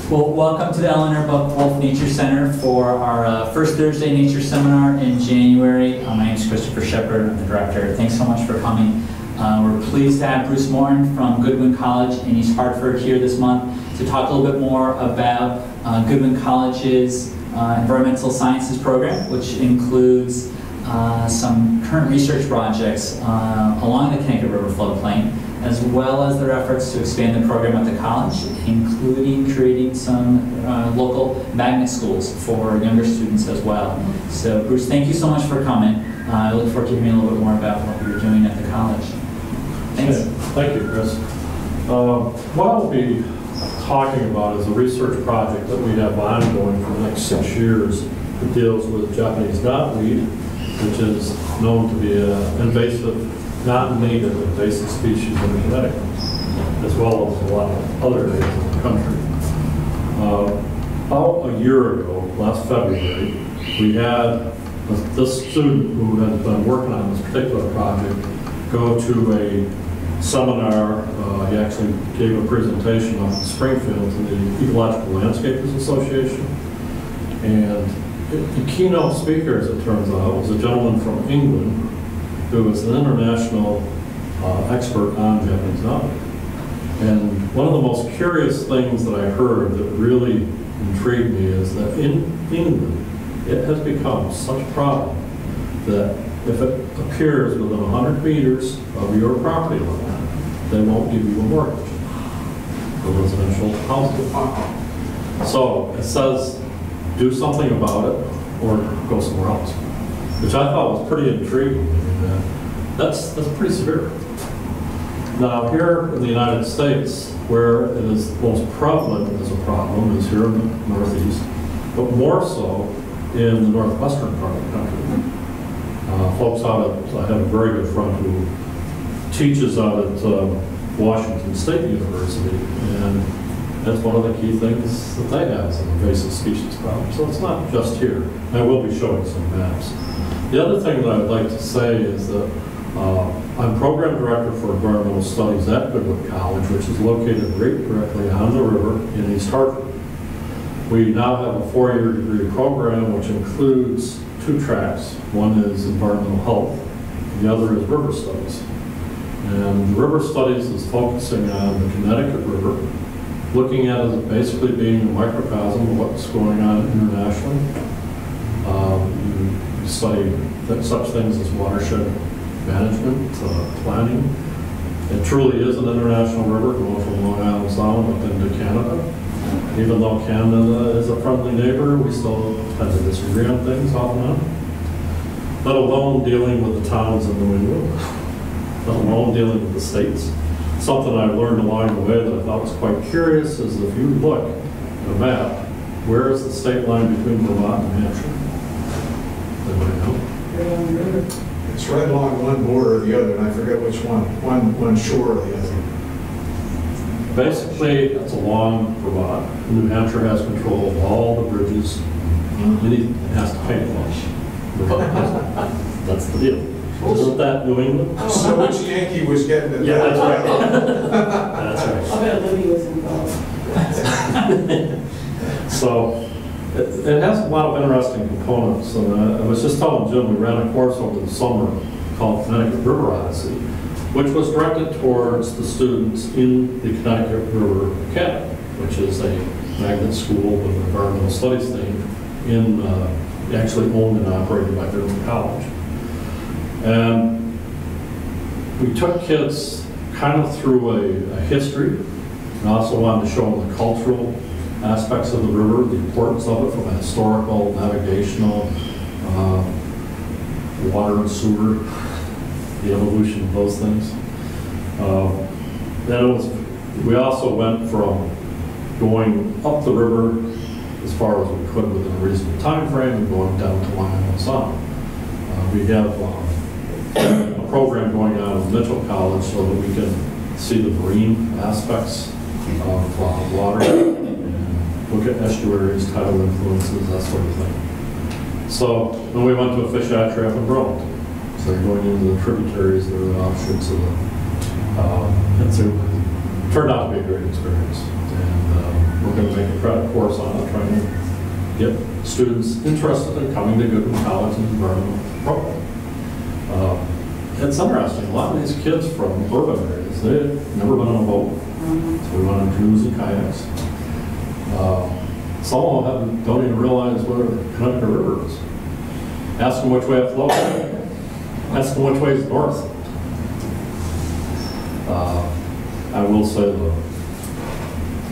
Well, welcome to the Eleanor Buck-Wolf Nature Center for our first Thursday Nature Seminar in January. My name is Christopher Shepard, I'm the director. Thanks so much for coming. We're pleased to have Bruce Morton from Goodwin College in East Hartford here this month to talk a little bit more about Goodwin College's environmental sciences program, which includes some current research projects along the Connecticut River floodplain, as well as their efforts to expand the program at the college, including creating some local magnet schools for younger students as well. So Bruce, thank you so much for coming. I look forward to hearing a little bit more about what you're doing at the college. Thanks. Okay. Thank you, Chris. What I'll be talking about is a research project that we have ongoing for the next 6 years that deals with Japanese knotweed, which is known to be an invasive, non-native invasive species in Connecticut, as well as a lot of other areas of the country. About a year ago, last February, we had this student who had been working on this particular project go to a seminar. He actually gave a presentation up in Springfield to the Ecological Landscapers Association. And the keynote speaker, as it turns out, was a gentleman from England who is an international expert on Japanese knotweed. And one of the most curious things that I heard that really intrigued me is that in England, it has become such a problem that if it appears within 100 meters of your property line, they won't give you a mortgage for residential housing. So it says, do something about it or go somewhere else, which I thought was pretty intriguing. That's pretty severe. Now here in the United States, where it is most prevalent as a problem is here in the Northeast, but more so in the northwestern part of the country. Folks out at, I have a very good friend who teaches out at Washington State University, and that's one of the key things that they have is an invasive species problem. So it's not just here. I will be showing some maps. The other thing that I would like to say is that I'm program director for environmental studies at Goodwin College, which is located right directly on the river in East Hartford. We now have a 4-year degree program which includes 2 tracks. One is environmental health, the other is river studies. And river studies is focusing on the Connecticut River, looking at it as basically being a microcosm of what's going on internationally. You study such things as watershed management, planning. It truly is an international river going from Long Island Sound up into Canada. Even though Canada is a friendly neighbor, we still tend to disagree on things off and on. Let alone dealing with the towns in New England, let alone dealing with the states. Something I learned along the way that I thought was quite curious is if you look at a map, where is the state line between Vermont and Hampshire? Anybody know? It's right along one border or the other, and I forget which one. One shore or the other. Basically, it's along Vermont. New Hampshire has control of all the bridges. And it has to pay for it. That's the deal. Isn't that New England? So which Yankee was getting it? Yeah, that's right. That's right. I bet Libby was involved. So it has a lot of interesting components. And I was just telling Jim, we ran a course over the summer called Connecticut River Odyssey, which was directed towards the students in the Connecticut River Academy, which is a magnet school with an environmental studies thing actually owned and operated by Goodwin College. And we took kids kind of through a history, and also wanted to show them the cultural aspects of the river, the importance of it from a historical, navigational, water and sewer, the evolution of those things. We also went from going up the river as far as we could within a reasonable time frame and going down to Long Island Sound. We have a program going on at Mitchell College so that we can see the marine aspects of water and look at estuaries, tidal influences, that sort of thing. So then we went to a fish hatchery up in Burlington. So you're going into the tributaries that are the offshoots of it. It turned out to be a great experience. And we're going to make a try to course on it, trying to get students interested in coming to Goodwin College and environmental program. It's interesting, a lot of these kids from urban areas, they've never been on a boat. So we went on canoes and kayaks. Some of them don't even realize where the Connecticut River is. Ask them which way it flows. Ask them which way is north. I will say though,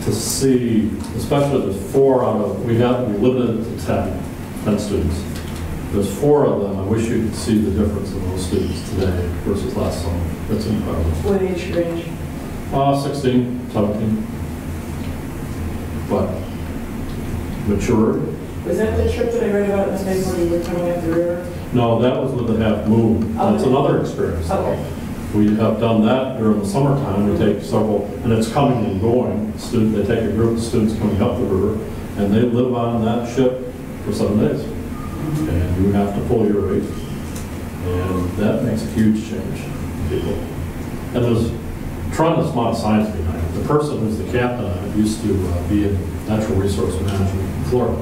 to see, especially there's 4 out of, we limited it to 10 students. There's 4 of them, I wish you could see the difference in those students today versus last summer. It's incredible. What age range? 16, 17. But matured. Was that the trip that I read about in the paper when you were coming up the river? No, that was with the Half Moon. That's another experience. Okay. We have done that during the summertime. We take several, and it's coming and going. They take a group of students coming up the river, and they live on that ship for 7 days. And you have to pull your weight. And that makes a huge change in people. And there's a tremendous amount of science behind it. The person who's the captain of it used to be in natural resource management in Florida.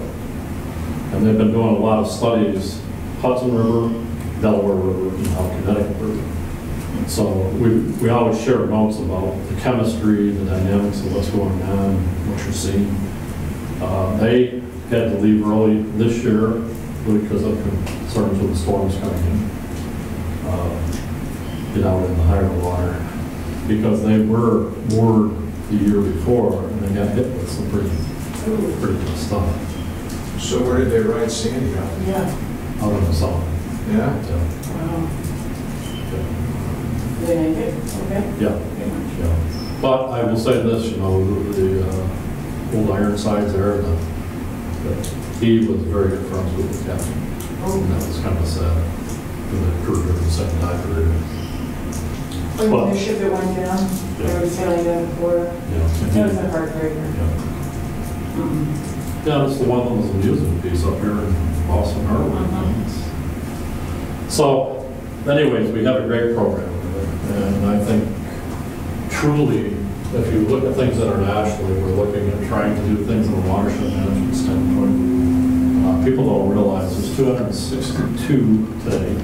And they've been doing a lot of studies, Hudson River, Delaware River, and now Connecticut River. So we always share notes about the chemistry, the dynamics of what's going on, what you're seeing. They had to leave early this year because of concerns with the storms coming in. Get out in the higher water. Because they were moored the year before and they got hit with some pretty good stuff. So where did they ride Sandy out? Yeah. Out in the summer. Yeah? Wow. Did they make it? Okay. Yeah. But I will say this, you know, the old Ironsides there, he was very good friends with the captain. And that was kind of sad. The crew at the same time. When the ship that went down, they were sailing down the border. Yeah. That was a heartbreaker. Yeah, that's the one that was a music piece up here in Boston Harbor. So, anyways, we have a great program. And I think truly, if you look at things internationally, we're looking at trying to do things in a watershed management standpoint. People don't realize there's 262 today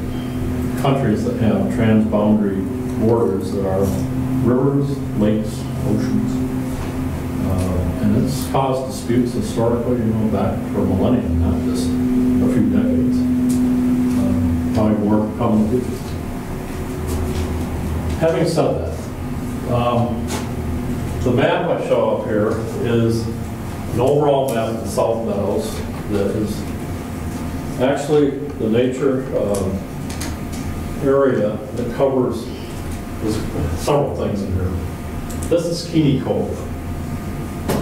countries that have transboundary borders that are rivers, lakes, oceans. And it's caused disputes historically, you know, back for a millennium, not just a few decades. Probably more common than future. Having said that, the map I show up here is an overall map of the South Meadows that is actually the nature area that covers several things in here. This is Keeney Cove.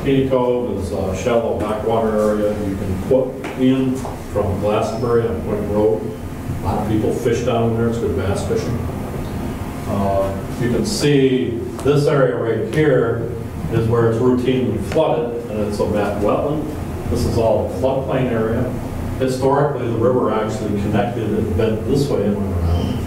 Keeney Cove is a shallow backwater area you can put in from Glastonbury on Point Road. A lot of people fish down there. It's good bass fishing. You can see this area right here is where it's routinely flooded, and it's a mapped wetland. This is all a floodplain area. Historically, the river actually connected and bent this way and went around.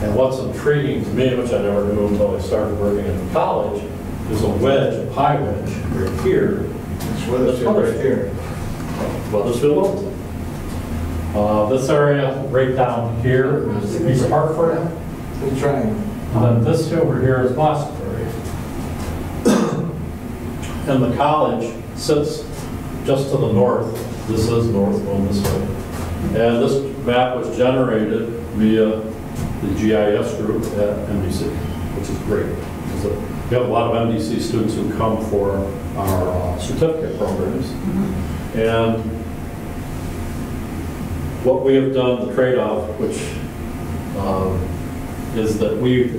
And what's intriguing to me, which I never knew until I started working at the college, is a wedge, a pie wedge, right here. It's Weathersfield right here. Weathersfield Littleton. This area right down here is East Hartford. Good trying. And then this over here is Glastonbury. And the college sits just to the north. This is north, going this way. And this map was generated via the GIS group at MDC, which is great. We have a lot of MDC students who come for our certificate programs. And what we have done, the trade-off, which is that we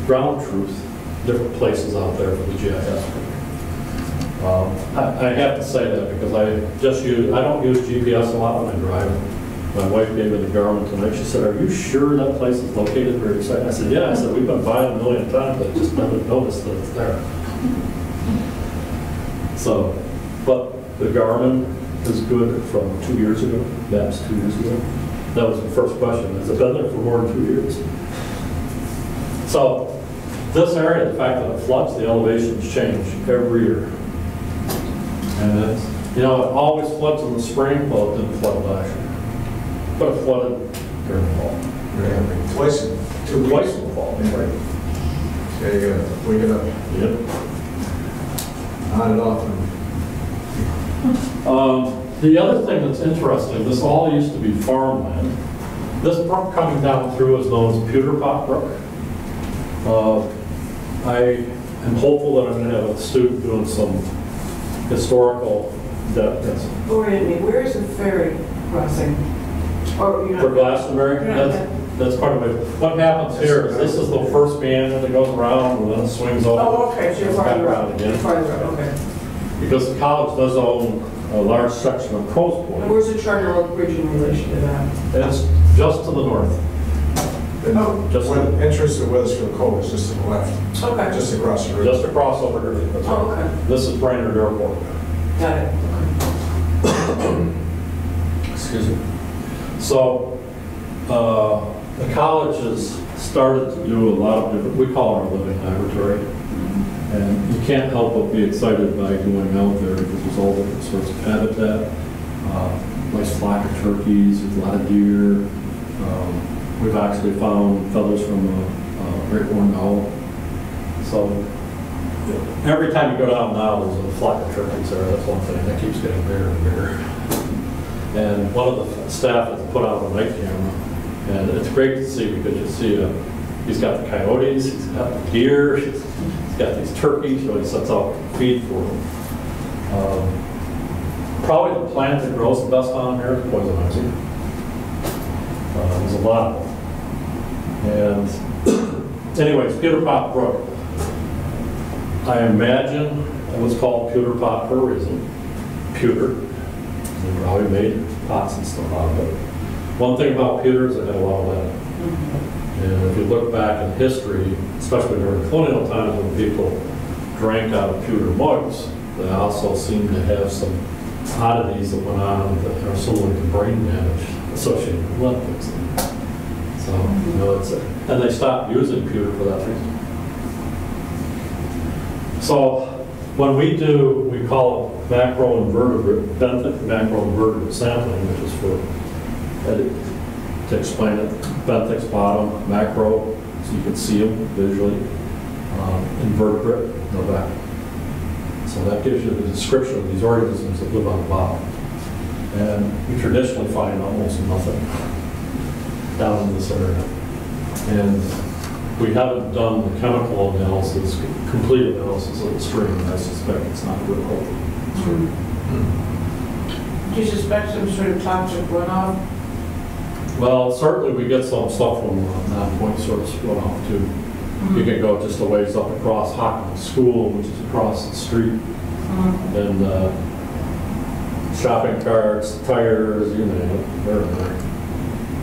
ground truth different places out there for the GIS group. I have to say that because I don't use GPS a lot when I drive. My wife gave me the Garmin tonight. She said, "Are you sure that place is located where it's at?" I said, "Yeah." I said, "We've been by it a million times, but I just never noticed that it's there." So, but the Garmin is good from 2 years ago. Maps 2 years ago. That was the first question. Has it been there for more than 2 years? So, this area, the fact that it floods, the elevations change every year. And it's, you know, it always floods in the spring. Well, it didn't flood last year, but it flooded during the fall. Yeah, twice in 2 weeks. Twice in the fall. Right. Yeah, you gotta wake it up Yep. on and off. The other thing that's interesting, this all used to be farmland. This brook coming down through is known as Pewter Pot Brook. I am hopeful that I'm going to have a student doing some historical depth. Orient me, where is the ferry crossing? Or, you For know, Glastonbury, that's part of it. What happens here is this is the first meander that goes around and then it swings over. oh, okay, so you're back farther around out. again. You're farther out, okay. Because the college does own a large section of Coast And Point. where's the Charter Oak Bridge in relation to that? It's just to the north. And Just- when entrance to Weathersfield Cove is just to the left, Okay. just across the river. Just across over here. That's right. Oh, okay. This is Brainerd Airport. Got it. Excuse me. So, the college has started to do a lot of different, we call it our living laboratory. And you can't help but be excited by going out there because there's all different sorts of habitat. Nice flock of turkeys, there's a lot of deer. We've actually found feathers from a great horned owl. So every time you go down now, there's a flock of turkeys there. That's one thing that keeps getting bigger and bigger. And one of the staff has put out a night camera, and it's great to see because you see he's got the coyotes, he's got the deer, he's got these turkeys, so he sets out feed for them. Probably the plant that grows the best on here is poison ivy. There's a lot of them. And anyways, Pewter Pot Brook. I imagine it was called Pewter Pot for a reason. Pewter. They probably made pots and stuff out of it. One thing about pewters, it had a lot of lead. And if you look back in history, especially during colonial times when people drank out of pewter mugs, they also seemed to have some oddities that went on that are similar to brain damage associated with lead poisoning. So, you know, and they stopped using pewter for that reason. So, when we do, we call it macroinvertebrate, benthic macroinvertebrate sampling, which is for, to explain it, benthic's bottom, macro, so you can see them visually, invertebrate, no back. So that gives you the description of these organisms that live on the bottom. And we traditionally find almost nothing down in this area. And we haven't done the chemical analysis, complete analysis of the stream, and I suspect it's not real healthy. Do you suspect some sort of toxic runoff? Well, certainly we get some stuff from non-point source runoff too. You can go just a ways up across Hawkins School, which is across the street, and shopping carts, tires, you name it, they're in there.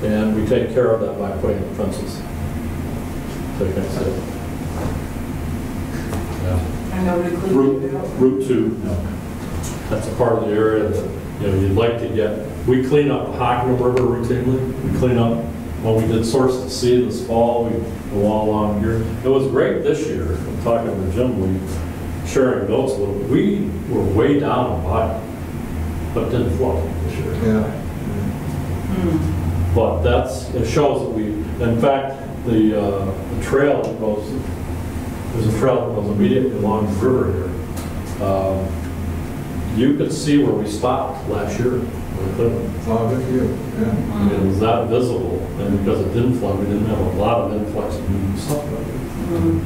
And we take care of that by putting up fences. So you can see it. Yeah. And nobody cleaned it out? Route 2. That's a part of the area that you'd like to get. We clean up the Hockenham River routinely. We clean up when we did Source to Sea this fall. We go all along here. It was great this year. I'm talking to Jim. We sharing notes a little bit. We were way down on bottom, but didn't flood this year. Yeah. But it shows that in fact, the trail that goes, there's a trail that goes immediately along the river here. You could see where we stopped last year. Oh, good for you. Yeah. It was that visible, and because it didn't flood, we didn't have a lot of influx of new stuff right here.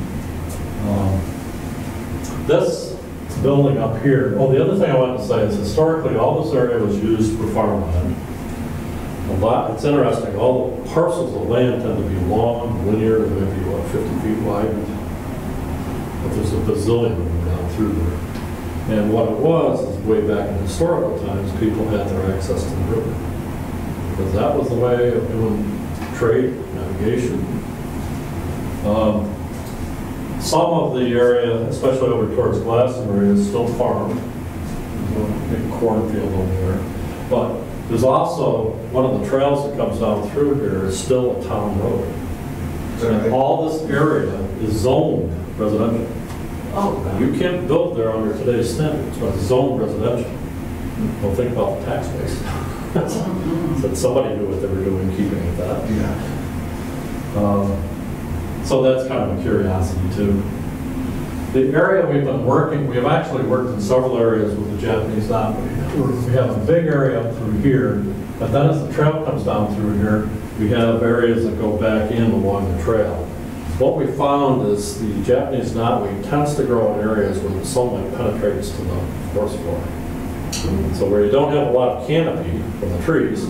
This building up here, the other thing I wanted to say is historically all this area was used for farmland. It's interesting, all the parcels of land tend to be long, linear, they may be, 50 feet wide. But there's a bazillion of them down through there. And what it was is way back in historical times, people had their access to the river. Because that was the way of doing trade, navigation. Some of the area, especially over towards Glastonbury, is still farmed. There's a big cornfield over there. But there's also, one of the trails that comes down through here is still a town road. And all this area is zoned residential. Oh, You can't build there under today's standards, but it's zoned residential. Well, think about the tax base. So somebody knew what they were doing, keeping it that. Yeah. So that's kind of a curiosity too. The area we've actually worked in several areas with the Japanese knotweed. We have a big area up through here, but then as the trail comes down through here, we have areas that go back in along the trail. What we found is the Japanese knotweed tends to grow in areas where the sunlight penetrates to the forest floor. So where you don't have a lot of canopy from the trees,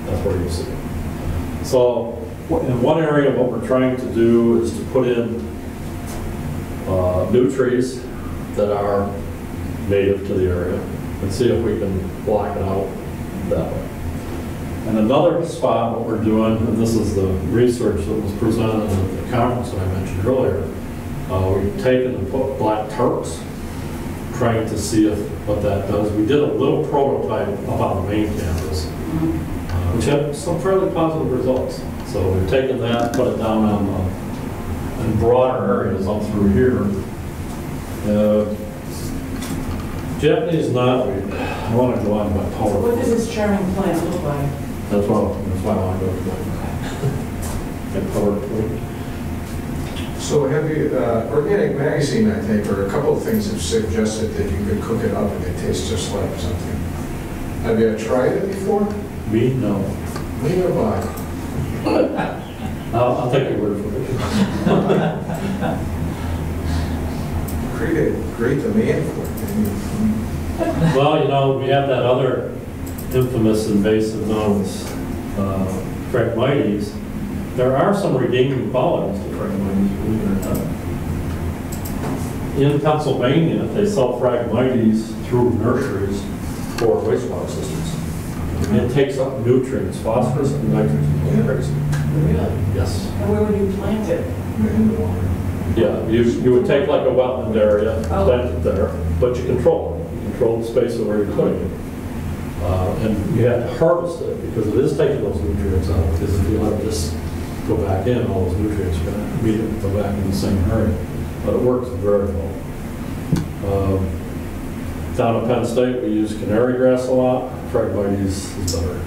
that's where you see it. So in one area, what we're trying to do is to put in new trees that are native to the area and see if we can block it out that way. And another spot, what we're doing, and this is the research that was presented at the conference that I mentioned earlier, we've taken and put black Turks, trying to see what that does. We did a little prototype up on the main campus, which had some fairly positive results. So we've taken that, put it down on in broader areas up through here. Japanese knotweed, I want to go on my power. what does this charming plant look like? That's why I want to go to that PowerPoint. So have you, Organic Magazine, I think, or a couple of things have suggested that you could cook it up and it tastes just like something. Have you tried it before? Me? No. Neither have I. I'll take your word for it. Great demand for it. Well, you know, we have that other infamous invasive known as Phragmites. There are some redeeming qualities to Phragmites, believe it or not. In Pennsylvania, they sell Phragmites through nurseries for wastewater systems. It takes up nutrients, phosphorus and nitrogen. Crazy. Really? Yes. And where would you plant it? In the water. Yeah, you would take like a wetland area, plant it there, but you control it. You control the space of where you're putting it. And you have to harvest it because it is taking those nutrients out. Because if you let it just go back in, all those nutrients are going to immediately go back in the same area. But it works very well. Down at Penn State, we use canary grass a lot. Phragmites is better.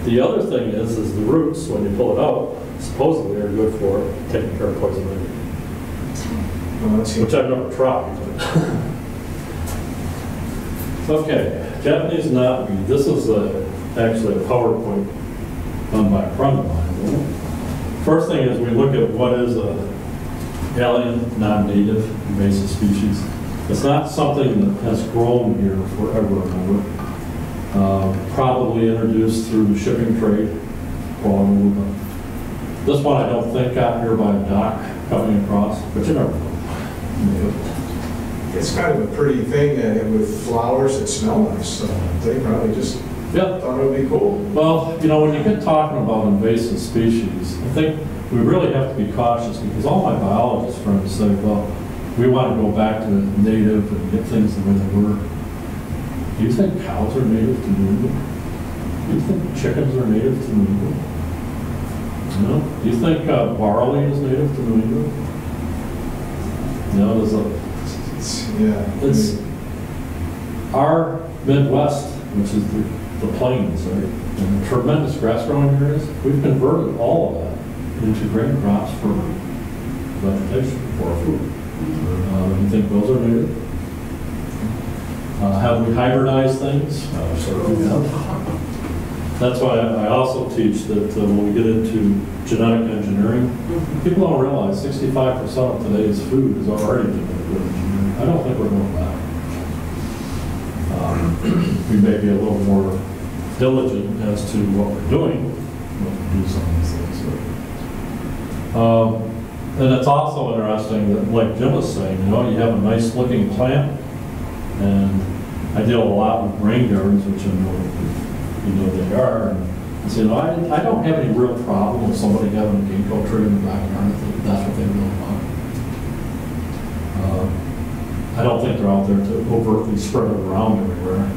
The other thing is the roots, when you pull it out, supposedly are good for taking care of poison ivy. Well, that's Which I've never tried. Okay, Japanese knotweed. This is actually a PowerPoint done by a friend of mine. First thing is we look at what is a alien, non-native, invasive species. It's not something that has grown here forever and ever. Probably introduced through shipping trade. This one I don't think got here by a dock coming across, but you never know. It's kind of a pretty thing with flowers that smell nice, so they probably just thought it would be cool. Well, you know, when you get talking about invasive species, I think we really have to be cautious because all my biologist friends say, well, we want to go back to native and get things the way they were. Do you think cows are native to New England? Do you think chickens are native to New England? No? Do you think barley is native to New England? No, it's our Midwest, which is the plains, right? And tremendous grass growing areas. We've converted all of that into grain crops for vegetation, for food. You think those are native? Have we hybridized things? Certainly have. That's why I also teach that when we get into genetic engineering, people don't realize 65% of today's food is already genetically engineered. I don't think we're going back. We may be a little more diligent as to what we're doing when we do some of these things. And it's also interesting that, like Jim was saying, you know, you have a nice looking plant, and I deal a lot with rain gardens, which I know you know they are. And I say, no, I don't have any real problem with somebody having a ginkgo tree in the backyard if that's what they really want. I don't think they're out there to overtly spread it around everywhere.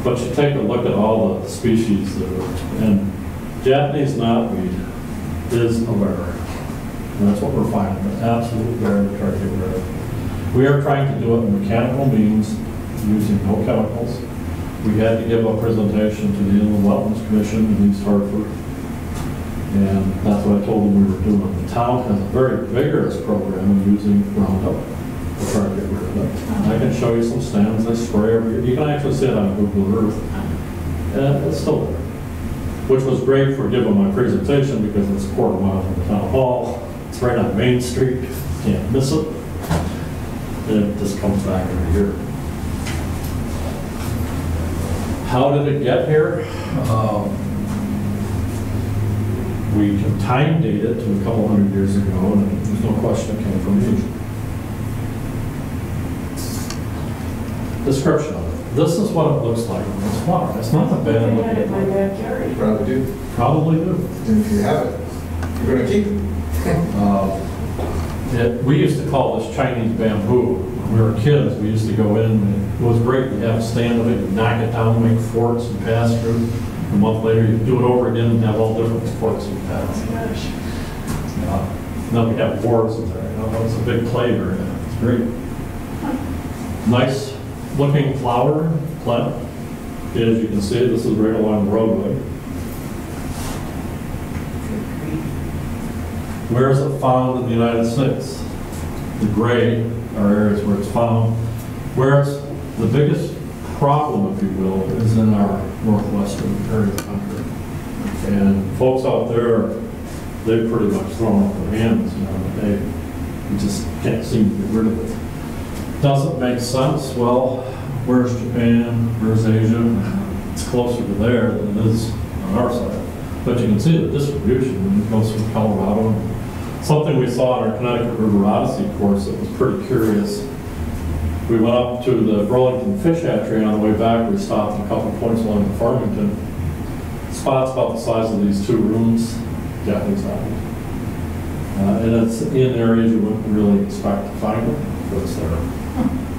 But you take a look at all the species that are, and Japanese knotweed is a rare. And that's what we're finding, an absolute barrier to try to get rid of. We are trying to do it in mechanical means, using no chemicals. We had to give a presentation to the Inland Wetlands Commission in East Hartford. And that's what I told them we were doing. The town has a very vigorous program of using Roundup to try to get rid of it. And I can show you some stands they spray every year. You can actually see it on Google Earth. And it's still there. Which was great for giving my presentation because it's a quarter mile from the town hall. It's right on Main Street. Can't miss it. And it just comes back every year. How did it get here? We can time date it to a couple hundred years ago, and there's no question it came from Asia. Description of it. This is what it looks like when it's flowering. It's not a bad I had it in my backyard. You probably do. Probably do. And if you have it, you're going to keep it. We used to call this Chinese bamboo. When we were kids, we used to go in, and it was great. You'd have a stand of it, you'd knock it down, make forts and pass through. A month later, you do it over again and have all different forts and paths. Oh my gosh. Then we have wars in there. You know, it's a big play area. It's great. Nice looking flower plant. As you can see, this is right along the roadway. Where is it found in the United States? The gray are areas where it's found. Where it's the biggest problem, if you will, is in our northwestern area of the country. And folks out there, they've pretty much thrown up their hands, you know, they just can't seem to get rid of it. Does it make sense? Well, where's Japan? Where's Asia? It's closer to there than it is on our side. But you can see the distribution. It goes from Colorado. Something we saw in our Connecticut River Odyssey course that was pretty curious. We went up to the Burlington Fish Hatchery. On the way back, we stopped at a couple points along the Farmington. Spots about the size of these two rooms, Japanese island. And it's in areas you wouldn't really expect to find it, but it's there.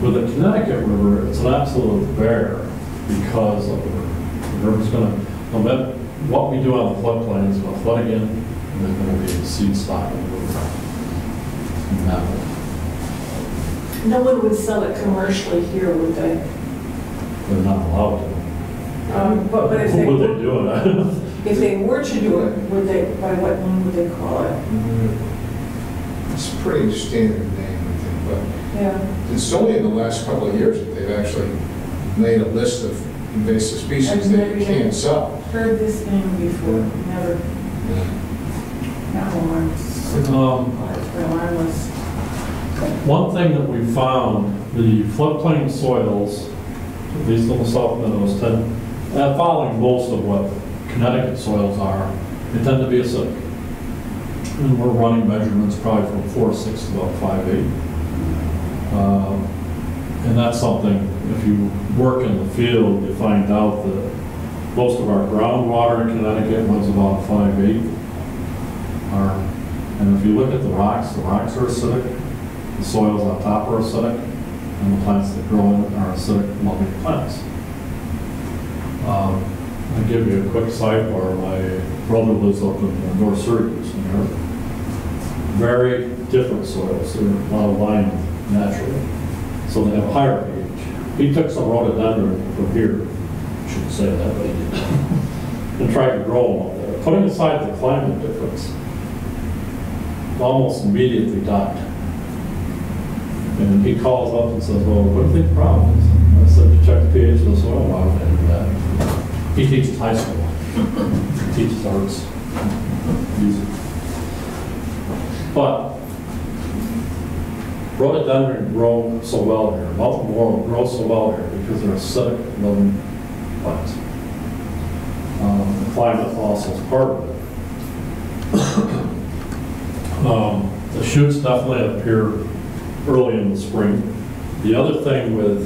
With the Connecticut River, it's an absolute bear because of the river. The river's going to, no matter what we do on the floodplain, it's going to flood again, and there's going to be a seed stock in the river. And that will. No one would sell it commercially here, would they? They're not allowed to. But if What they, would they do? if they were to do it, would they, by what name would they call it? It's a pretty standard name, I think, but Yeah. it's only in the last couple of years that they've actually made a list of invasive species that you can't sell. Heard this name before, never. Not one. Alarmless. One thing that we found, the floodplain soils, these little salt meadows, following most of what Connecticut soils are, they tend to be acidic. And we're running measurements probably from 4.6 to about 5.8. And that's something, if you work in the field, you find out that most of our groundwater in Connecticut was about 5.8. And if you look at the rocks are acidic. The soils on top are acidic, and the plants that grow in it are acidic-loving plants. I'll give you a quick sidebar. My brother lives up in North Syracuse, New York. Very different soils. They're a lot of lime naturally, so they have a higher pH. He took some rhododendron from here. I shouldn't say that, but he did. And tried to grow them up there. Putting aside the climate difference, almost immediately died. And he calls up and says, well, what do you think the problem is? I said, you check the pH of the soil. Why would I do that? He teaches high school. He teaches arts, music. But rhododendron grow so well here. Mountain laurel grow so well here because they're acidic-loving plants. The climate also is part of it. The shoots definitely appear early in the spring. The other thing with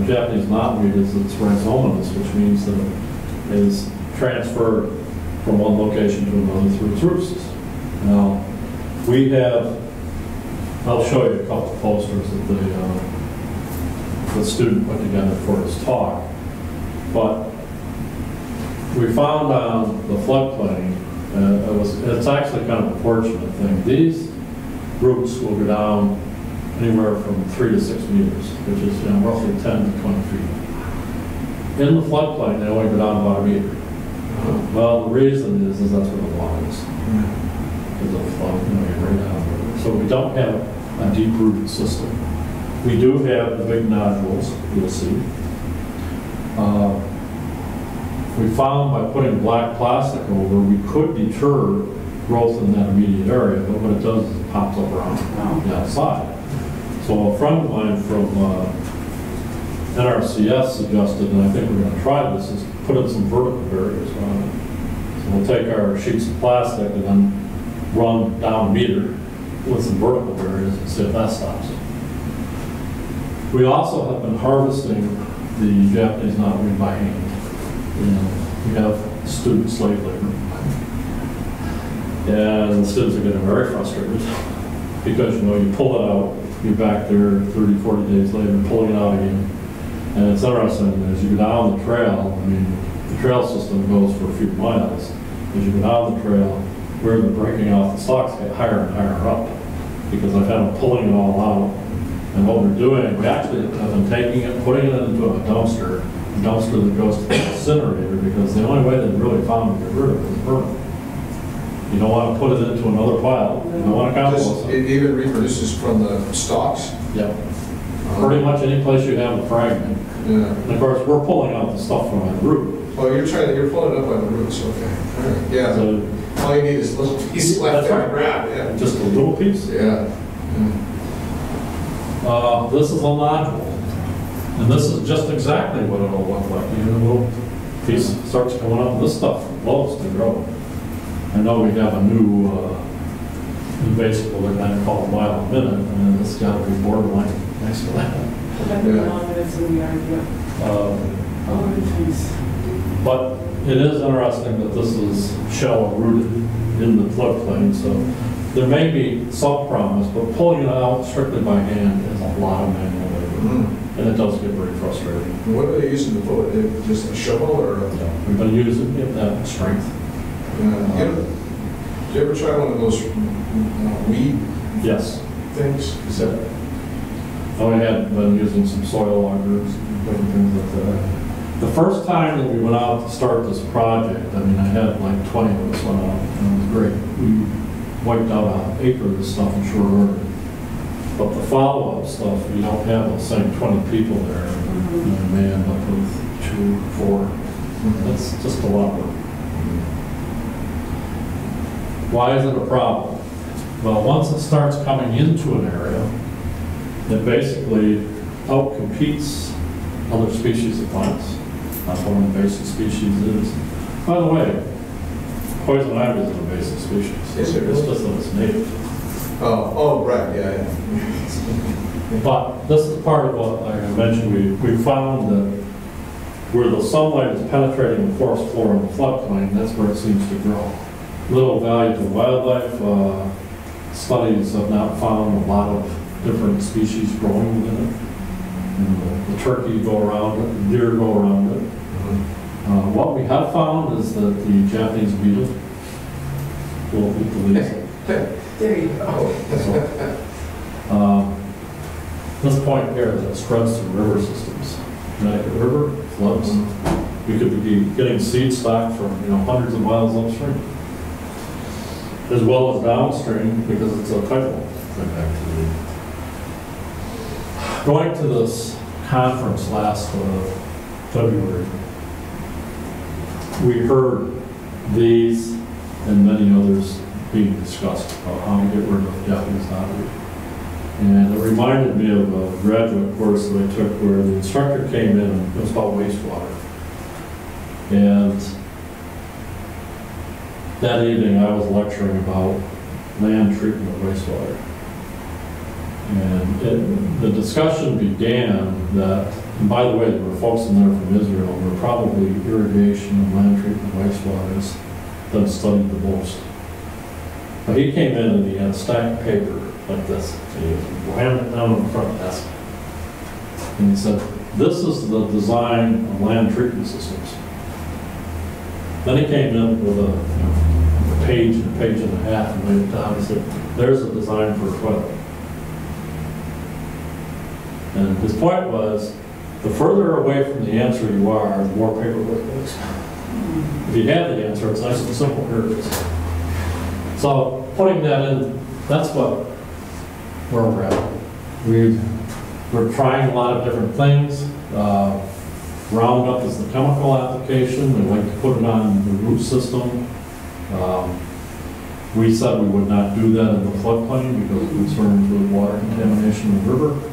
Japanese knotweed is it's rhizomatous, which means that it is transferred from one location to another through its root system. Now, we have, I'll show you a couple of posters that the student put together for his talk, but we found on the floodplain, it's actually kind of a fortunate thing. These roots will go down anywhere from 3 to 6 meters, which is roughly 10 to 20 feet. In the floodplain, they only go down about a meter. Well, the reason is that's where the water is. Because of the flood, you're right down there. So we don't have a deep-rooted system. We do have the big nodules, you'll see. We found by putting black plastic over, we could deter growth in that immediate area, but what it does is it pops up around the outside. So a friend of mine from NRCS suggested, and I think we're going to try this, is put in some vertical barriers on it. So we'll take our sheets of plastic and then run down a meter with some vertical barriers and see if that stops it. We also have been harvesting the Japanese knotweed by hand. We have student slave labor. And the students are getting very frustrated because, you pull it out, you're back there 30, 40 days later, pulling it out again. And it's interesting, as you go down the trail, the trail system goes for a few miles. As you go down the trail, where they're breaking off the stalks get higher and higher up because I've had them pulling it all out. And what we're doing, we actually have been taking it, putting it into a dumpster that goes to the incinerator, because the only way they really found to get rid of it is burn it. You don't want to put it into another pile. You don't want to compost It even reproduces from the stalks? Yep. Pretty much any place you have a fragment. Yeah. And of course, we're pulling out the stuff from the root. Oh, you're pulling it up by the roots, okay. All right. Yeah. So, all you need is a little piece left that's there right. to grab. Yeah. Just a little piece. Yeah. This is a nodule. And this is just exactly what it'll look like. A little piece starts coming up. This stuff loves to grow. I know we have a new vesicle they're going to call a mile a minute, and it's got to be borderline next to that. But it is interesting that this is shallow rooted in the floodplain, so there may be some promise, but pulling it out strictly by hand is a lot of manual labor, and it does get very frustrating. What are they using to pull it? Just a shovel or? We've been using that strength. Did you ever try one of those weed Yes. things? Is that? Oh, we had been using some soil augers and different things like that. The first time that we went out to start this project, I had like 20 of us went out, and it was great. We wiped out an acre of this stuff in short order. But the follow-up stuff, you don't have the same 20 people there. You may end up with 2, 4. That's just a lot of work. Why is it a problem? Well, once it starts coming into an area, it basically outcompetes other species of plants. That's what an invasive species is. By the way, poison ivy is an invasive species. Is it really? It's just that it's native. Oh, right, yeah. But this is part of what like I mentioned. We found that where the sunlight is penetrating the forest floor in the floodplain, that's where it seems to grow. Little value to wildlife. Studies have not found a lot of different species growing within it. The turkey go around it, the deer go around it. What we have found is that the Japanese beetle will eat the leaves. There you go. This point here that spreads through river systems. Connecticut River floods. We could be getting seed stock from hundreds of miles upstream, as well as downstream, because it's a tidal activity. Going to this conference last February, we heard these and many others being discussed about how to get rid of Japanese knotweed. And it reminded me of a graduate course that I took where the instructor came in and it was about wastewater. And that evening I was lecturing about land treatment of wastewater. And the discussion began that, and by the way, there were folks in there from Israel, where probably irrigation and land treatment of wastewater that studied the most. But he came in and he had a stack of paper like this, and he was whamming it down on the front desk. And he said, this is the design of land treatment systems. Then he came in with a page and a half and laid it down. He said, there's a design for a toilet. And his point was, the further away from the answer you are, the more paperwork it is. If you have the answer, it's nice and simple, here it is. So putting that in, that's what where we're at. We're trying a lot of different things. Roundup is the chemical application. We like to put it on the root system. We said we would not do that in the floodplain because of concerns with water contamination in the river.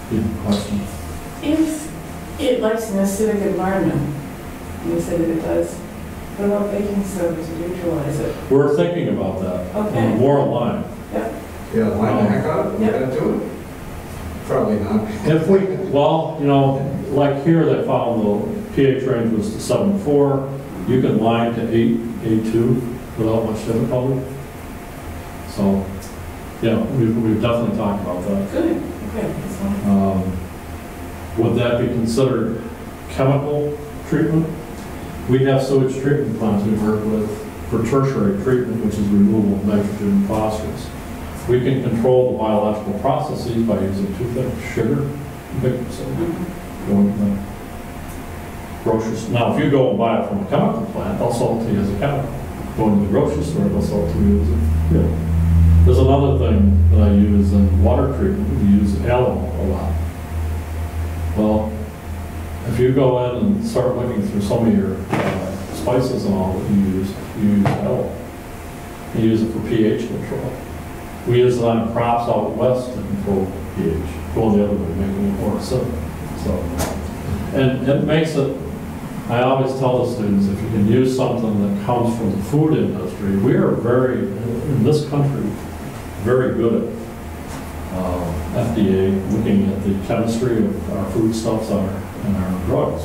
Good question. If it likes an acidic environment, and you say that it does, what about baking soda to neutralize it? We're thinking about that. Okay. More lime. Yep. Yeah, line the heck out of it, Yep. you gotta do it? Probably not. If we, well, you know, like here they found the pH range was to 7.4. You can line to 8.2 without much difficulty. So, yeah, we've definitely talked about that. Good. Okay. That's fine. Would that be considered chemical treatment? We have sewage treatment plants we work with for tertiary treatment, which is removal of nitrogen and phosphorus. We can control the biological processes by using two things: sugar and baking soda. Going to the groceries. Now, if you go and buy it from a chemical plant, they'll sell it to you as a chemical. Going to the grocery store, they'll sell it to you as a chemical. There's another thing that I use in water treatment. We use alum a lot. Well, if you go in and start looking through some of your spices and all that you use alum. You use it for pH control. We use it on crops out west to control pH. Going the other way, making it more acidic. So, and it makes it, I always tell the students, if you can use something that comes from the food industry, we are very, in this country, very good at FDA looking at the chemistry of our foodstuffs and our drugs.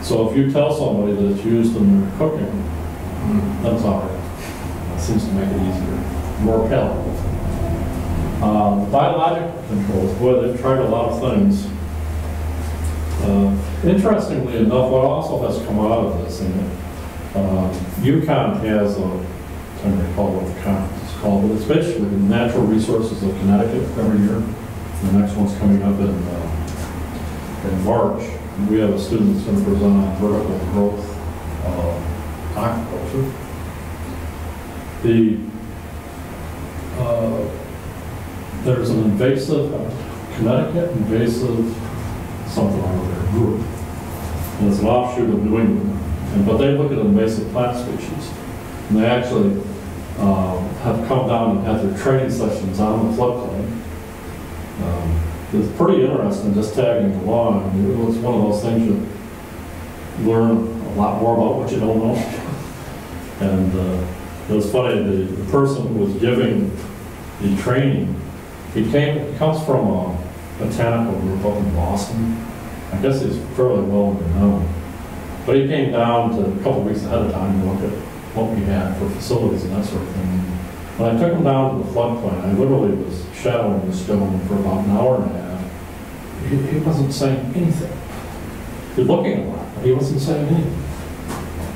So if you tell somebody that it's used in their cooking, that's all right. It seems to make it easier, more palatable. Biological controls, boy, they've tried a lot of things. Interestingly enough, what also has come out of this, and UConn has a, I can't recall what the conference is called, but it's basically the natural resources of Connecticut every year. The next one's coming up in March. We have a student that's going to present on vertical growth aquaculture. There's an invasive, Connecticut invasive something over there group. And it's an offshoot of New England. But they look at invasive plant species. And they actually have come down and had their training sessions on the floodplain. It's pretty interesting just tagging along. I mean, it's one of those things you learn a lot more about what you don't know. And it was funny, the person who was giving the training, he comes from a botanical group up in Boston. I guess he's fairly well known. But he came down to a couple weeks ahead of time to look at what we had for facilities and that sort of thing. When I took him down to the floodplain, I literally was shadowing this gentleman for about an hour and a half. He wasn't saying anything. He's looking a lot, but he wasn't saying anything.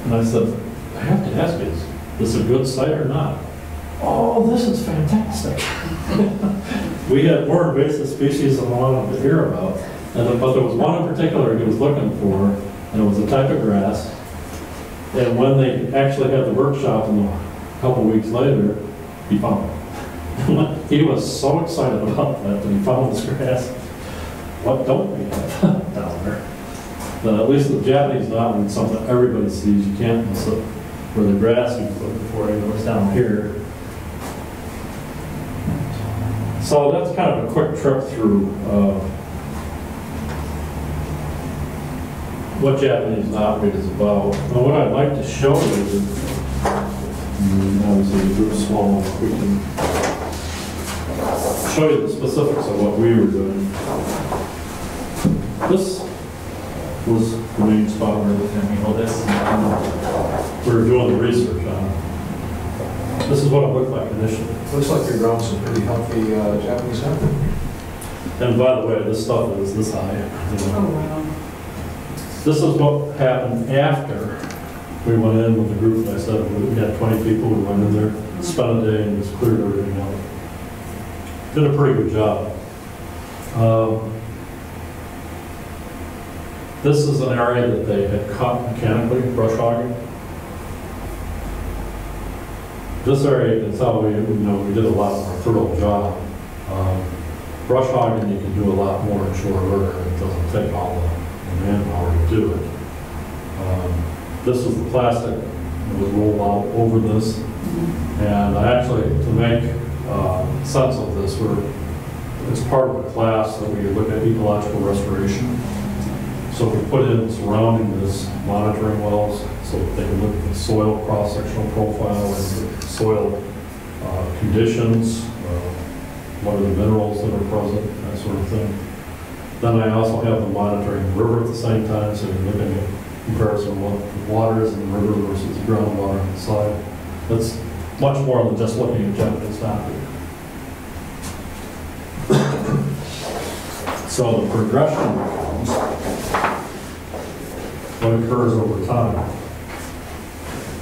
And I said, I have to ask you, is this a good site or not? Oh, this is fantastic. We had more invasive species than I wanted to hear about. But there was one in particular he was looking for, and it was a type of grass. And when they actually had the workshop, and a couple weeks later, he found it. He was so excited about that he found this grass. What don't we have down there? But at least the Japanese knotweed is something everybody sees. You can't miss it. Where the grass you put before it goes down here. So that's kind of a quick trip through what Japanese knotweed is about. Now what I'd like to show you is, obviously the group's small, we can show you the specifics of what we were doing. This was the main spot where we were doing the research on it. This is what it looked like initially. Looks like you're growing some pretty healthy Japanese hemp. And by the way, this stuff is this high. Oh, wow. This is what happened after we went in with the group. I said we had 20 people who went in there. spent a day and just cleared everything out. Did a pretty good job. This is an area that they had cut mechanically, brush hogging. This area, that's how we did a lot more thorough job. Brush hogging, you can do a lot more in short order, and it doesn't take all the manpower to do it. This is the plastic that was rolled out over this, and I actually, to make sense of this, it's part of a class that we look at ecological restoration. So we put in surrounding this monitoring wells so that they can look at the soil cross-sectional profile and the soil conditions, what are the minerals that are present, that sort of thing. Then I also have them monitoring the river at the same time, so you're looking at comparison of what the water is in the river versus the groundwater on the side. That's much more than just looking at Japanese knotweed. So the progression becomes what occurs over time.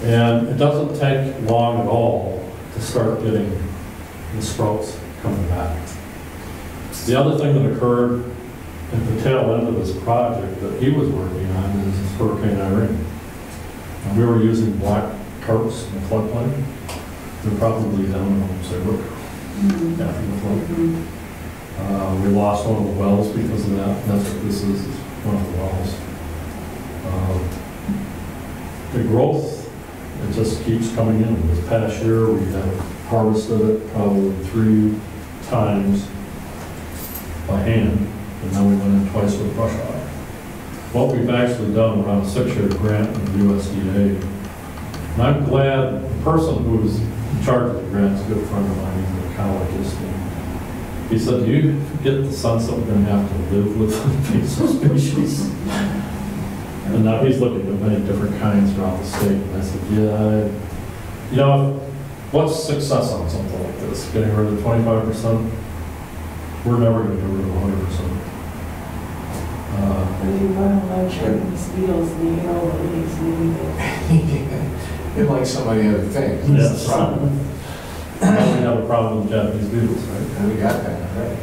And it doesn't take long at all to start getting the sprouts coming back. The other thing that occurred at the tail end of this project that he was working on is Hurricane Irene. And we were using black tarps in the floodplain. They're probably down in Home Saybrook after the flood. We lost one of the wells because of that. That's what this is one of the wells. The growth, it just keeps coming in. This past year, we have harvested it probably 3 times by hand, and now we went in twice with brush hog. What we've actually done, we're on a 6-year grant from the USDA, and I'm glad the person who was in charge of the grant is a good friend of mine, he's an ecologist. And he said, do you get the sense that we're going to have to live with invasive species? And now he's looking at many different kinds throughout the state. And I said, yeah, what's success on something like this? Getting rid of 25%? We're never going to get rid of 100%. But if you run a large herd of mosquitoes and you get all the leaves, maybe You're like so many other things. Yes. Now we have a problem with Japanese beetles, right? And we got that, right?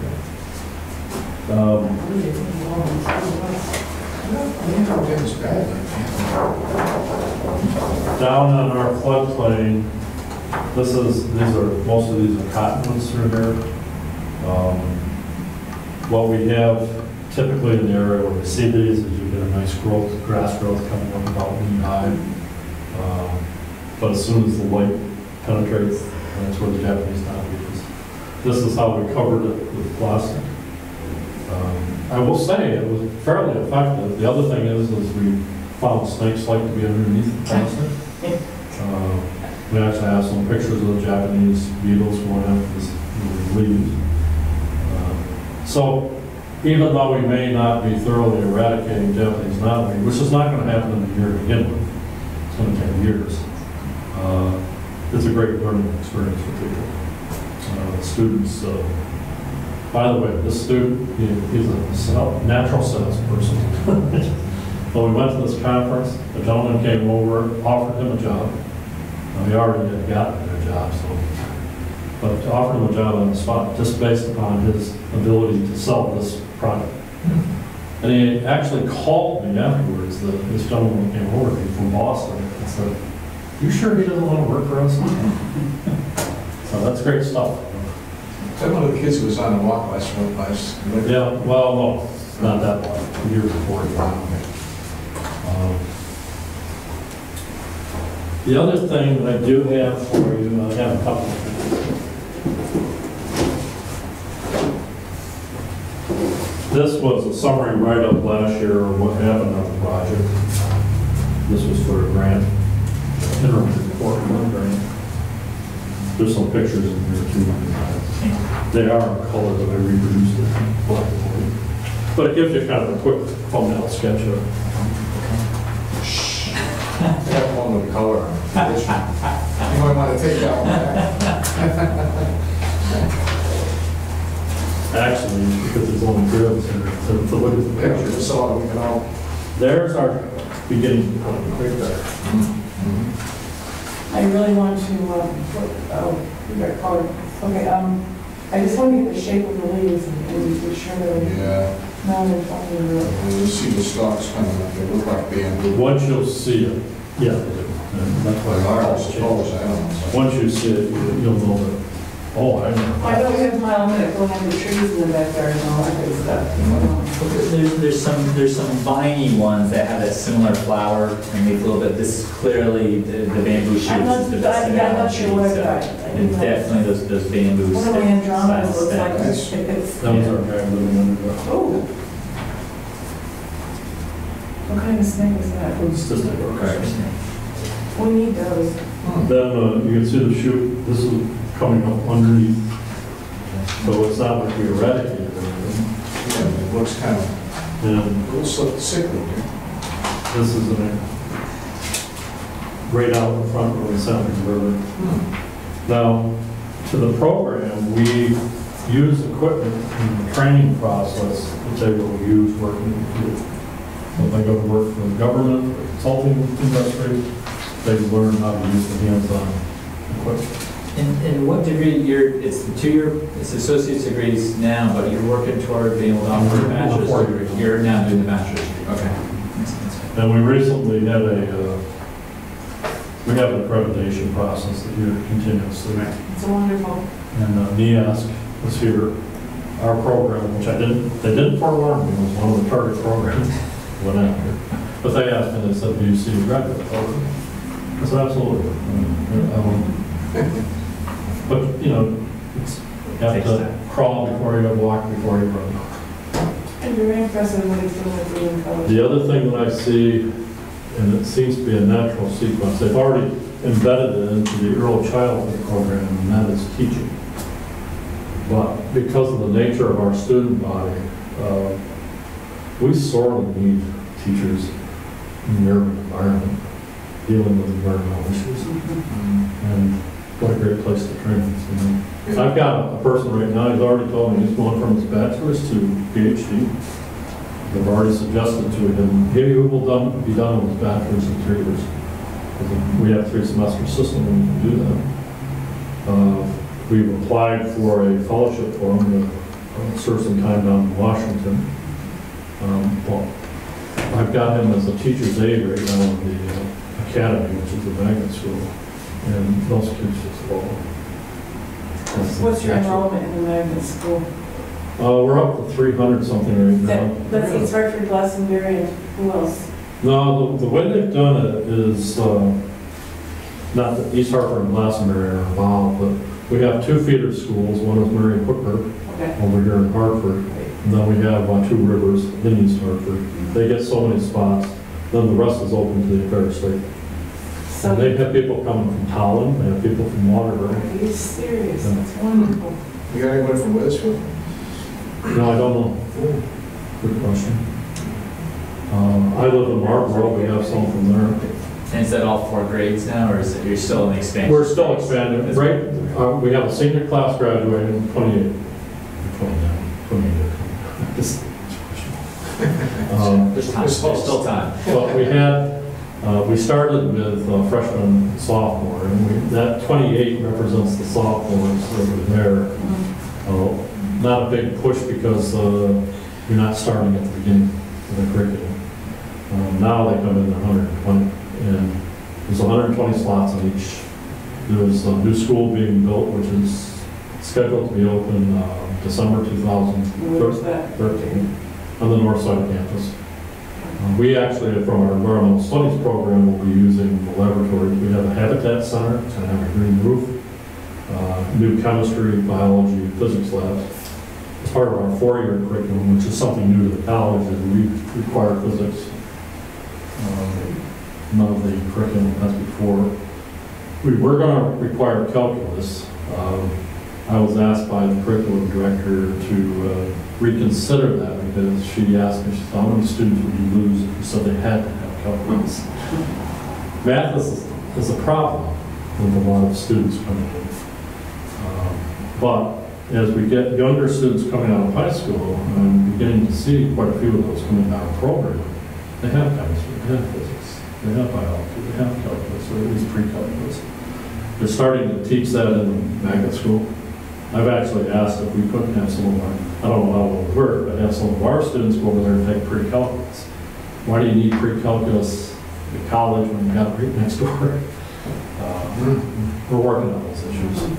It's bad. Down on our floodplain, most of these are cottonwoods through here. What we have typically in the area where we see these is you get a nice growth, grass growth coming up about knee-high. But as soon as the light penetrates, that's where the Japanese knotweed is. This is how we covered it with plastic. I will say it was fairly effective. The other thing is we found snakes like to be underneath the plastic. We actually have some pictures of the Japanese beetles going after these leaves. So even though we may not be thoroughly eradicating Japanese knotweed, which is not going to happen in a year to begin with, it's going to take years. It's a great learning experience for people. The students, by the way, this student, he's a natural salesperson. When we went to this conference, a gentleman came over, offered him a job. He already had gotten a job, but offered him a job on the spot, just based upon his ability to sell this product. And he actually called me afterwards, this gentleman came over to me from Boston, and said, "You sure he doesn't want to work for us?" So that's great stuff. One of the kids who was on the walk last. Yeah, well, no, not that long, a year before. The other thing that I do have for you, I have a couple of things. This was a summary write-up last year of what happened on the project. This was for a grant, interim report on the grant. There's some pictures in here too. They are in color, but I reproduced it in black and white. But it gives you kind of a quick thumbnail sketch of it. I have one with color on it. You might want to take that one back. Actually, because there's only 3 of us here to look at the pictures. So we can all. There's our beginning point right there. I really want to, we got colored. Okay, I just want to get the shape of the leaves and be sure that I'm not in front of the road. You see the stalks coming up, they look like bamboo. Once you'll see it, yeah, they do. And that's why They are, I ours suppose, change. I don't know. Once you see it, you'll know that, oh, I know. I thought we had mile minute going under trees in the backyard and all that good stuff. There's some viney ones that have that similar flower and make a little bit. This is clearly the bamboo shoots I'm is the best I'm not sure what analogy. I So it's definitely those bamboos. One of my Andromedas looks like Nice. it's, That was our guy living under the, oh. What kind of snake is that? it's just like our guy. We need those. Then you can see the shoot, this is coming up underneath. So it's not like we eradicated everything. Yeah, it looks kind of And a little sickly. this is right out in front of the Center River. Now, to the program, we use equipment in the training process that they will use working in the field. So if they go to work for the government, or consulting industry, they learn how to use the hands-on equipment. And what degree it's the 2-year, it's associate's degrees now, but you're working toward being able to offer a bachelor's degree. You're now doing the bachelor's degree. Okay. Makes sense. And we recently had we have an accreditation process that here continuously. It's wonderful. And NEASC was here, our program, which they didn't forewarn me, was one of the target programs went after. But they asked me, they said, do you see a graduate program? I said, absolutely. But, you know, you have to crawl before you walk, before you run. And very impressive what he's doing with Goodwin College. The other thing that I see, and it seems to be a natural sequence, they've already embedded it into the early childhood program, and that is teaching. But because of the nature of our student body, we sorely need teachers in the urban environment dealing with environmental issues. And what a great place to train. You know. I've got a person right now, he's already told me he's going from his bachelor's to PhD. They've already suggested to him, he will be done with his bachelor's in 3 years. We have 3-semester system and we can do that. We've applied for a fellowship for him to serve some time down in Washington. Well, I've got him as a teacher's aide right now in the academy, which is a magnet school, and those kids just love it. What's your enrollment in the magnet school? We're up to 300 something right now. That's East Hartford, Glastonbury, and who else? No, the way they've done it is, not that East Hartford and Glastonbury are involved, but we have 2 feeder schools. One is Mary Hooker Okay. over here in Hartford. And then we have 2 rivers in East Hartford. They get so many spots. Then the rest is open to the entire state. So And they have people coming from Tallinn, they have people from Waterbury. are you serious? That's wonderful. You got anyone from Wethersfield? No, I don't know. Good question. I live in Marlboro, we have some from there. And is that all 4 grades now, or is it, you're still in the expansion? We're still expanding, right? We have a senior class graduating 28. 29. There's still time. Well, we started with freshman and sophomore, and that 28 represents the sophomores that were there. Not a big push because you're not starting at the beginning of the curriculum. Now they come in at 120, and there's 120 slots in each. There's a new school being built, which is scheduled to be open December 2013 on the north side of campus. We actually, from our environmental studies program, will be using the laboratories. We have a habitat center, it's going to have a green roof, new chemistry, biology, physics labs. As part of our 4-year curriculum, which is something new to the college, is we require physics. None of the curriculum has before. We were going to require calculus. I was asked by the curriculum director to reconsider that because she asked me, she said, how many students would you lose if you said they had to have calculus? Math is a problem with a lot of students coming in. But as we get younger students coming out of high school, I'm beginning to see quite a few of those coming out of the program. They have chemistry, they have physics, they have biology, they have calculus, or at least pre-calculus. They're starting to teach that in magnet school. I've actually asked if we couldn't have some of our, I don't know how it would work, but have some of our students go over there and take pre-calculus. Why do you need pre-calculus at college when you got it right next door? We're working on those issues.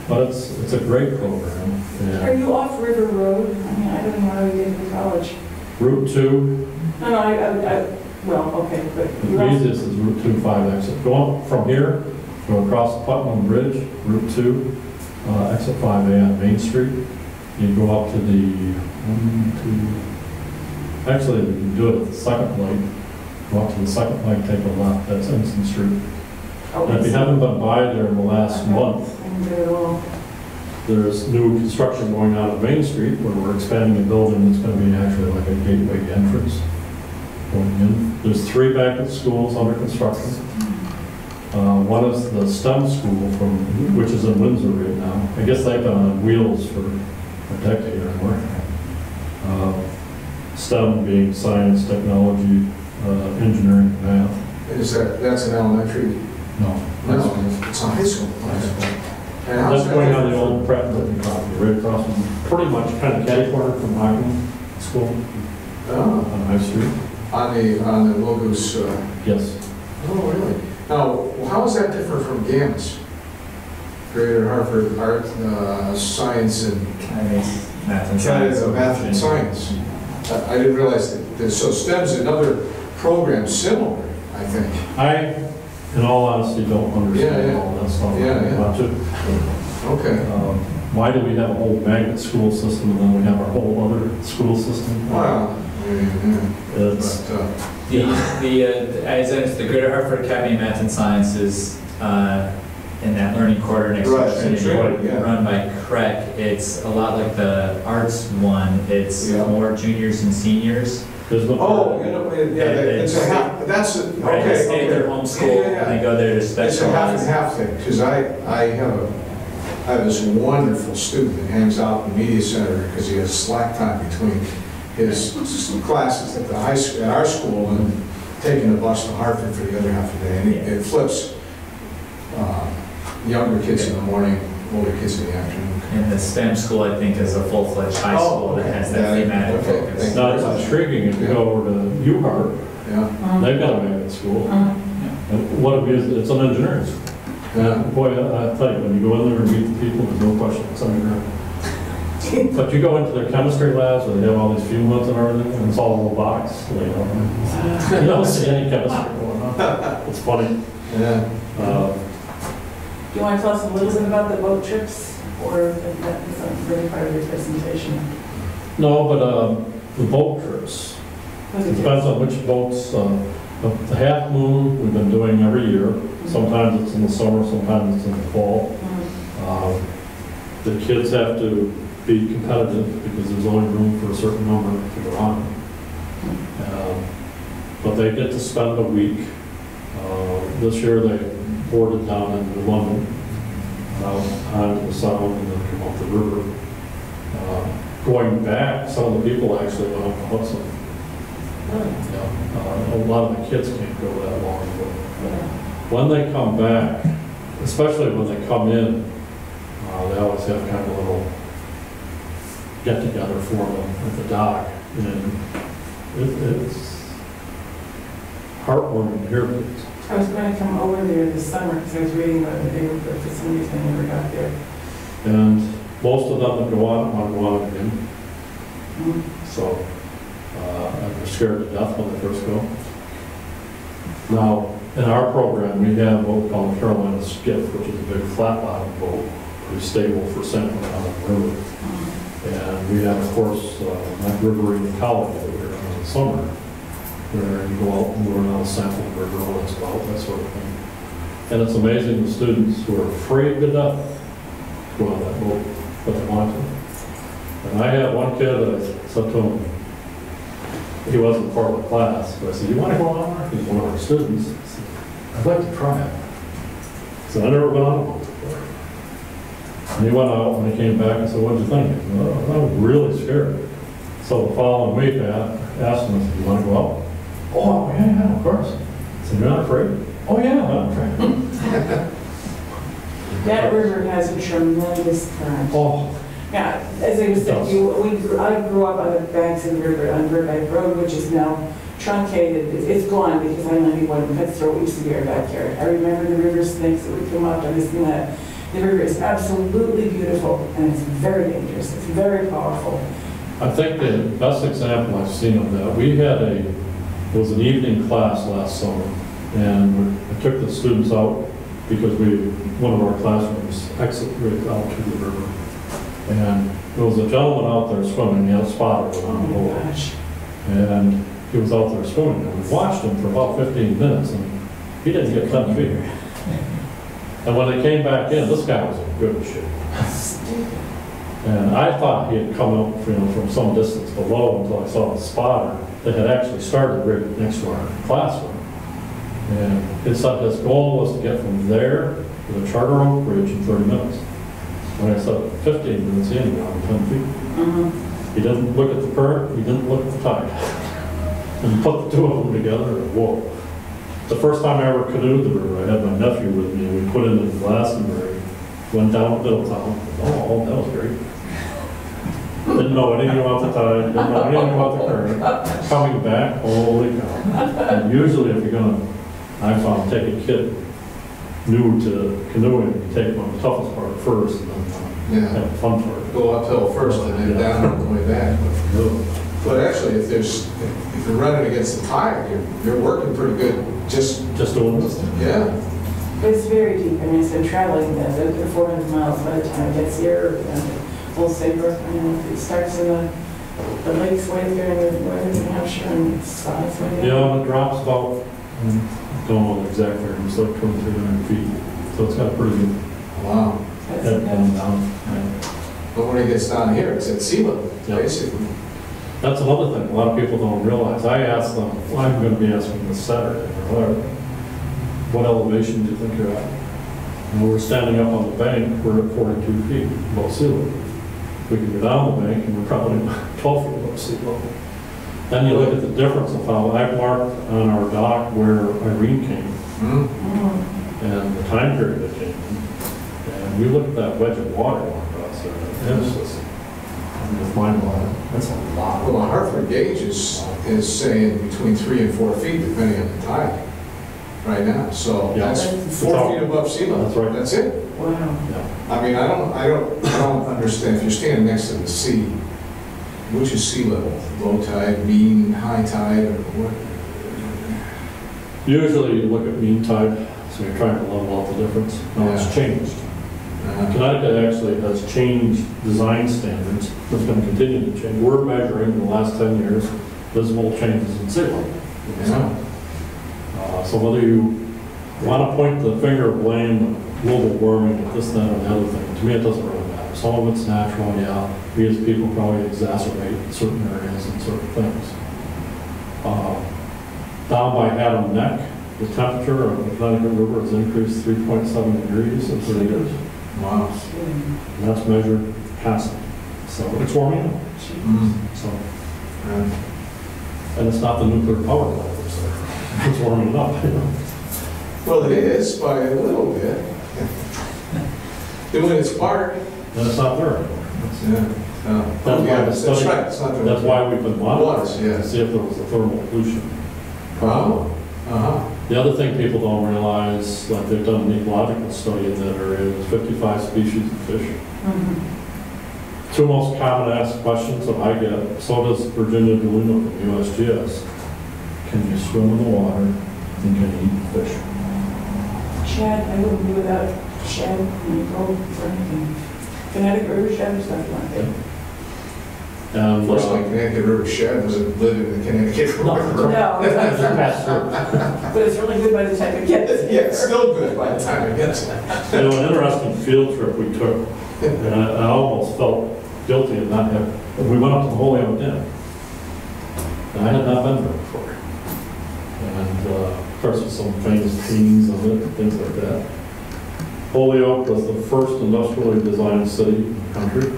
But it's a great program. Are you off River Road? I mean, I don't even know how you get to college. Route 2. No, well, okay, but you're The off. easiest is Route 25 exit. Go on from here, go across the Putnam Bridge, Route 2, exit 5A on Main Street. You go up to the actually you can do it at the second light. Go up to the second light, take a left, that's Ensign Street. And if you haven't been by there in the last month, there's new construction going on at Main Street where we're expanding a building that's going to be actually like a gateway entrance going in. There's 3 magnet schools under construction. One is the STEM school which is in Windsor right now. I guess they've been on wheels for a decade or more. STEM being science, technology, engineering, math. That's an elementary? No. It's a high school. And how's That's going that on the different old Pratt & Whitney property, right across from, pretty much kind of catty corner from Hockman School on High Street. On the Wilgoose? Yes. Oh, really? Now, how is that different from GAMS? Greater Hartford Art, Science, and Math and science. Math and Science. I didn't realize that. So STEM's another program similar, I think. In all honesty, don't understand all that stuff. Okay. Why do we have a whole magnet school system and then we have our whole other school system? Wow. It's As it's the Greater Hartford Academy of Math and Sciences in that learning quarter next to run by CREC. It's a lot like the arts one. It's more juniors and seniors. It's a half. That's okay. They stay at their home school and they go there to specialize. It's a half and half thing because I have this wonderful student that hangs out in the media center because he has slack time between his classes at the high school, at our school, and taking the bus to Hartford for the other half of the day. And it flips younger kids in the morning, older kids in the afternoon. And the STEM school, I think, is a full-fledged high school that has that thematic focus. Now, it's intriguing if you go over to UHart. They've got a magnet school. And what it is, it's an engineering school. Boy, I tell you, when you go in there and meet the people, there's no question it's underground. But you go into their chemistry labs where they have all these fume hoods and everything, and it's all robotics laid out there. You don't see any chemistry going on. It's funny. Do you want to tell us a little bit about the boat trips, or if that isn't really part of your presentation? No, but the boat trips. It depends on which boats. The half moon we've been doing every year. Sometimes it's in the summer, sometimes it's in the fall. The kids have to be competitive because there's only room for a certain number to go on. But they get to spend a week. This year they boarded down in London, onto the sound, and then come up the river. Going back, some of the people actually went up the Hudson. A lot of the kids can't go that long. When they come back, especially when they come in, they always have kind of a little get-together for them at the dock. And it's heartwarming to hear things. I was going to come over there this summer because I was reading about the day, but for some reason I never got there. And most of them that go on want to go on again. So they're scared to death when they first go. Now, in our program, we have what we call a Carolina skiff, which is a big flat-bottom boat, pretty stable for sampling on the river. And we have, of course, that riverine ecology that we're doing in the summer, where you go out and learn how to sample the river, what it's about, that sort of thing. And it's amazing the students who are afraid to death go on that boat, but they want to. And I had one kid that I said to him, he wasn't part of the class, but I said, "You want to go on there?" He's one of our students. I said, "I'd like to try it." I said, "I've never been on a boat before." And he went out and he came back and said, "What did you think?" I said, "Well, I was really scared." So the following week I asked him, I said, "You want to go out?" "Oh, yeah, of course." I said, "You're not afraid?" "Oh, yeah, I'm not afraid." That river has a tremendous current. Oh, Yeah, as I was saying, I grew up on the banks of the river, on Burbank Road, which is now truncated. It's gone because I only one in Cutthroat used to be our backyard. I remember the river snakes that would come up and this and that. The river is absolutely beautiful and it's very dangerous. It's very powerful. I think the best example I've seen of that, it was an evening class last summer, and I took the students out because one of our classrooms exited out to the river. And there was a gentleman out there swimming, he had a spotter on the board. And he was out there swimming, and we watched him for about 15 minutes, and he didn't get 10 feet. And when they came back in, this guy was in good shape. And I thought he had come up from some distance below until I saw the spotter that had actually started right next to our classroom. And his goal was to get from there to the Charter Oak Bridge in 30 minutes. When I said 15 minutes in, we were 10 feet. He didn't look at the current, he didn't look at the tide. And put the two of them together, and whoa. The first time I ever canoed the river, I had my nephew with me, and we put it in Glastonbury, went down to Middletown. Oh, that was great. Didn't know anything about the tide, didn't know anything about the current. Coming back, holy cow. And usually if you're I found take a kid new to canoeing, you take one of the toughest part first, and then have the fun part. Go uphill first and then down on the way back. But actually, if you're running against the tide, you're working pretty good. Just doing this. Yeah. But it's very deep. I mean, it's been traveling the 400 miles by the time it gets here. And we'll say, it starts in the lakes way there in northern New Hampshire and it stops way down. Yeah, it drops about, I don't know the exact figure, it's like 2,300 feet. So it's got pretty good. Wow. Head going down. But when it gets down here, it's at sea level, basically. That's another thing a lot of people don't realize. I asked them, well, I'm going to be asking this Saturday, or what elevation do you think you're at? And we're standing up on the bank, we're at 42 feet above sea level. We can go down the bank and we're probably 12 feet above sea level. Then you look at the difference of how I marked on our dock where Irene came, and the time period it came in. And we look at that wedge of water across there, and it's just, that's a lot. Well, the Hartford gauge is saying between 3 and 4 feet, depending on the tide, right now. So that's 4 feet above sea level. That's right. That's it. Wow. Yeah. I mean, I don't understand. If you're standing next to the sea, which is sea level? Low tide, mean, high tide, or what? Usually you look at mean tide, so you're trying to level out the difference. Now it's changed. Connecticut actually has changed design standards. It's going to continue to change. We're measuring in the last 10 years visible changes in sea level. So whether you want to point the finger of blame, global warming, this, that, or the other thing, to me it doesn't really matter. Some of it's natural, yeah. We as people probably exacerbate certain areas and certain things. Down by Haddam Neck, the temperature of the Connecticut River has increased 3.7 degrees in 30 years. Wow. And that's measured constantly. So it's warming up. So, and it's not the nuclear power plant that's there. It's warming up. Well, it is by a little bit. Doing its part. And it's not there anymore. That's right. It's not there. That's why we've been monitoring Yeah. to see if there was a thermal pollution. Wow. The other thing people don't realize, like they've done an ecological study in that area, there's 55 species of fish. Two most common asked questions that I get, so does Virginia DeLuna from USGS. Can you swim in the water and can you eat fish? Shad, I wouldn't do without shad when you go for anything. Connecticut River shad is nothing like that. And Fortunately, Connecticut River shad doesn't live in the Connecticut River. No, it's a pass-through. but it's really good by the time it gets Yeah, it's still good by the time it gets there. You know, an interesting field trip we took, and I almost felt guilty of not having, we went up to the Holyoke Dam. And I had not been there before. And of course, there's some famous paintings of it and things like that. Holyoke was the first industrially designed city in the country.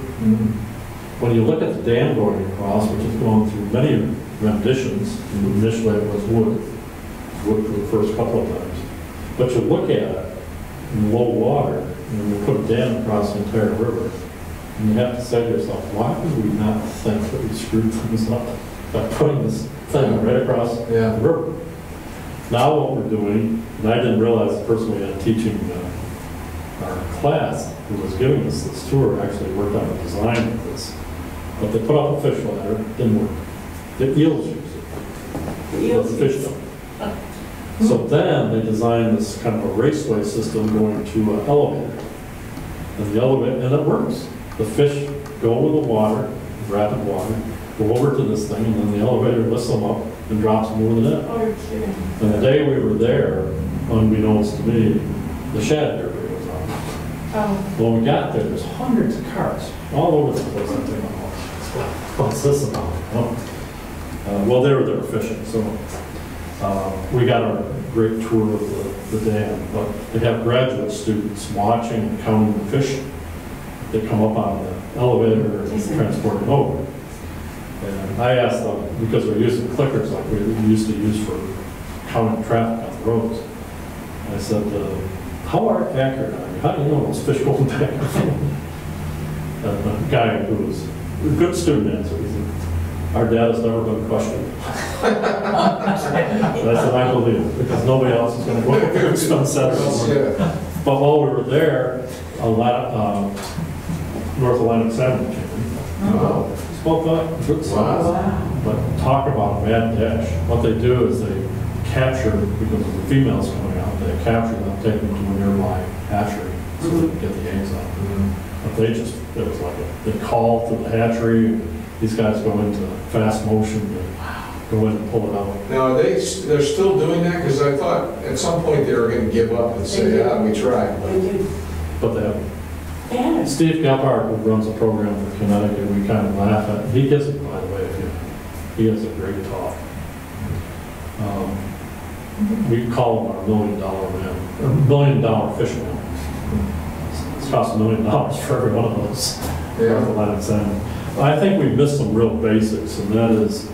When you look at the dam going across, which has gone through many renditions, initially it was wood for the first couple of times. But you look at it, in low water, and we put a dam across the entire river. And you have to say to yourself, why would we not think that we screwed things up by putting this thing right across the river? Now what we're doing, and I didn't realize the person we had teaching our class who was giving us this tour actually worked on the design of this. But they put up a fish ladder, it didn't work. The eels use it. The eels The fish don't. So then they designed this kind of a raceway system going to an elevator. And the elevator, and it works. The fish go into the water, rapid water, go over to this thing, and then the elevator lifts them up and drops them over the net. Oh, you're kidding. And the day we were there, unbeknownst to me, the shad derby was on. Oh, When we got there, there's hundreds of cars all over the place. I'm thinking, what's this about? Well, they were there fishing, so we got a great tour of the dam. But they have graduate students watching and counting the fish. They come up on the elevator and transport it over. And I asked them, because we're using clickers like we used to use for counting traffic on the roads. I said, how accurate are you? How do you know those fish going back and forth? And the guy who was a good student answered, he said, our data has never been questioned. I said, I believe it, because nobody else is going to go up there and spend $7. But while we were there, a lot of North Atlantic salmon came in. Spoke up, good size. wow. But talk about a mad dash. What they do is they capture, because of the females coming out, they capture them, take them to a nearby hatchery so they can get the eggs out. But they just, it was like they call to the hatchery, these guys go into fast motion to go in and pull it out. Now, they're still doing that? Because I thought at some point they were going to give up and say, yeah, we tried. But they haven't. Yeah. Steve Gephardt, who runs a program for Connecticut, we kind of laugh at. He gives it, by the way, he has a great talk. We call him our $1 million man, $1 million fisherman. It's cost $1 million for every one of those. I think we missed some real basics, and that is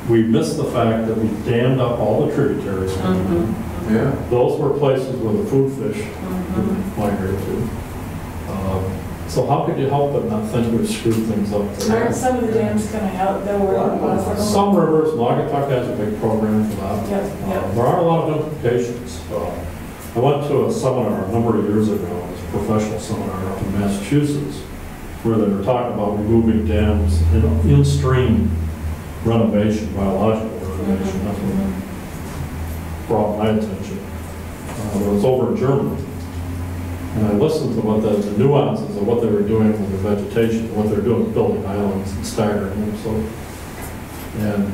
we missed the fact that we dammed up all the tributaries. Those were places where the food fish migrated to. So how could you help but not think we've screwed things up there? Aren't some of the dams coming out that were Some rivers, Naugatuck has a big program for that. There are a lot of implications. I went to a seminar a number of years ago, it was a professional seminar up in Massachusetts, where they were talking about removing dams in-stream renovation, biological renovation. That's what brought my attention. It was over in Germany. And I listened to what the nuances of what they were doing with the vegetation, what they're doing, building islands and staggering them. So, and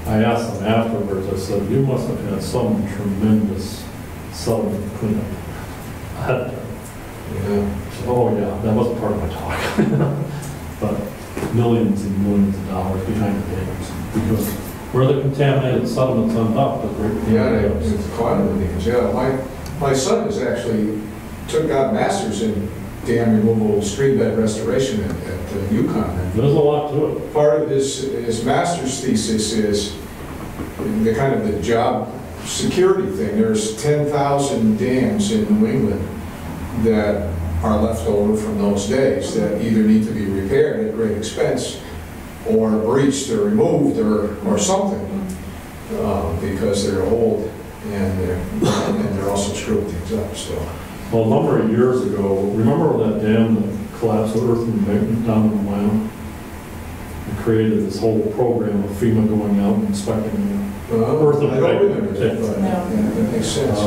I asked them afterwards, I said, you must have had some tremendous settlement cleanup ahead of time. So, oh yeah, that wasn't part of my talk. But millions and millions of dollars behind the dams. Because where the contaminated sediments end up, it's quite a dams. Yeah, my son is actually got masters in dam removal, stream bed restoration at UConn. There's a lot to it. Part of his master's thesis is the kind of the job security thing. There's 10,000 dams in New England that are left over from those days that either need to be repaired at great expense or breached or removed or something because they're old and they're also screwing things up. So. Well, a number of years ago, remember that dam that collapsed, the earth embankment down in Atlanta? And created this whole program of FEMA going out and inspecting the earth embankment. I don't remember that, but that makes sense.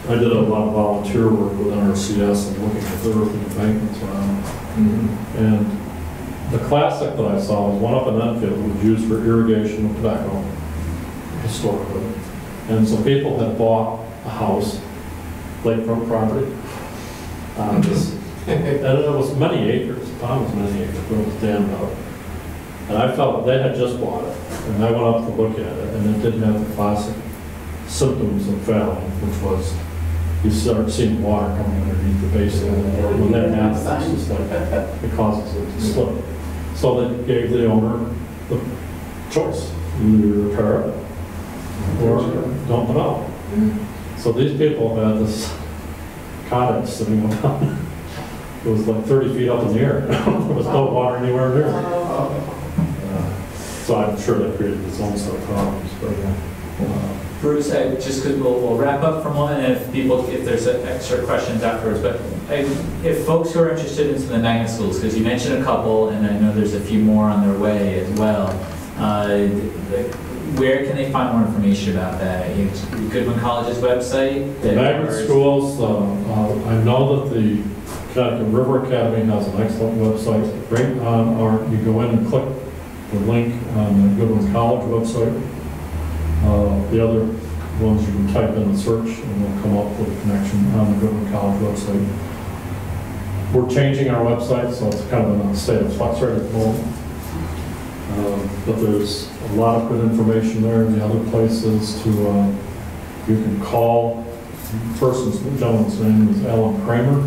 I did a lot of volunteer work with NRCS and looking at the earth embankments around. And the classic that I saw was one up in Enfield was used for irrigation of tobacco, historically. And some people had bought a house, lakefront property. And it was many acres, the pond was many acres, but it was dammed up. And I felt they had just bought it, and I went up to look at it, and it didn't have the classic symptoms of fouling, which was you start seeing water coming underneath the base of the water. When that happens, it's just like it causes it to slip. So they gave the owner the choice: either repair it or dump it out. So these people had this cottage sitting on, it was like 30 feet up in the air. There was no water anywhere near it. So I'm sure that created its own set of problems, but Bruce, just because we'll wrap up for a moment, and if there's extra questions afterwards, but if folks who are interested in some of the magnet schools, because you mentioned a couple, and I know there's a few more on their way as well, where can they find more information about that? Goodwin College's website? The magnet schools, I know that the Connecticut River Academy has an excellent website. Right on you go in and click the link on the Goodwin College website. The other ones you can type in and search and they'll come up with a connection on the Goodwin College website. We're changing our website, so it's kind of in a state of flux right at the moment. But there's a lot of good information there. And the other place is to, you can call, the gentleman's name is Alan Kramer,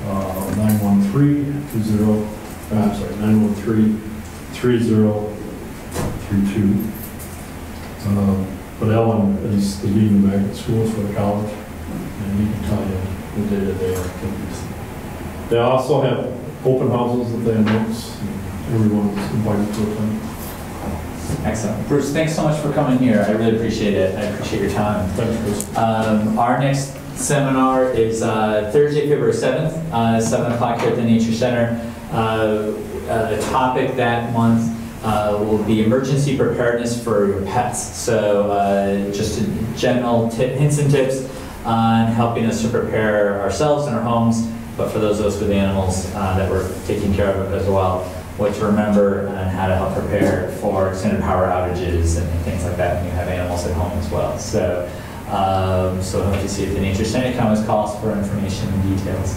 913-3032. But Ellen is the lead in magnet schools for the college, and he can tell you the day-to-day activities. They also have open houses that they announce, and everyone is invited to attend. Excellent. Bruce, thanks so much for coming here. I really appreciate it. I appreciate your time. Thanks, Chris. Our next seminar is Thursday, February 7th, 7 o'clock here at the Nature Center. The topic that month will be emergency preparedness for your pets. So just general hints and tips on helping us to prepare ourselves and our homes, but for those of us with animals that we're taking care of as well, what to remember and how to help prepare for extended power outages and things like that when you have animals at home as well. So, so I hope to see you at the Nature Center. You can always call us for information and details.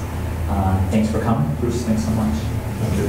Thanks for coming. Bruce, thanks so much. Thank you.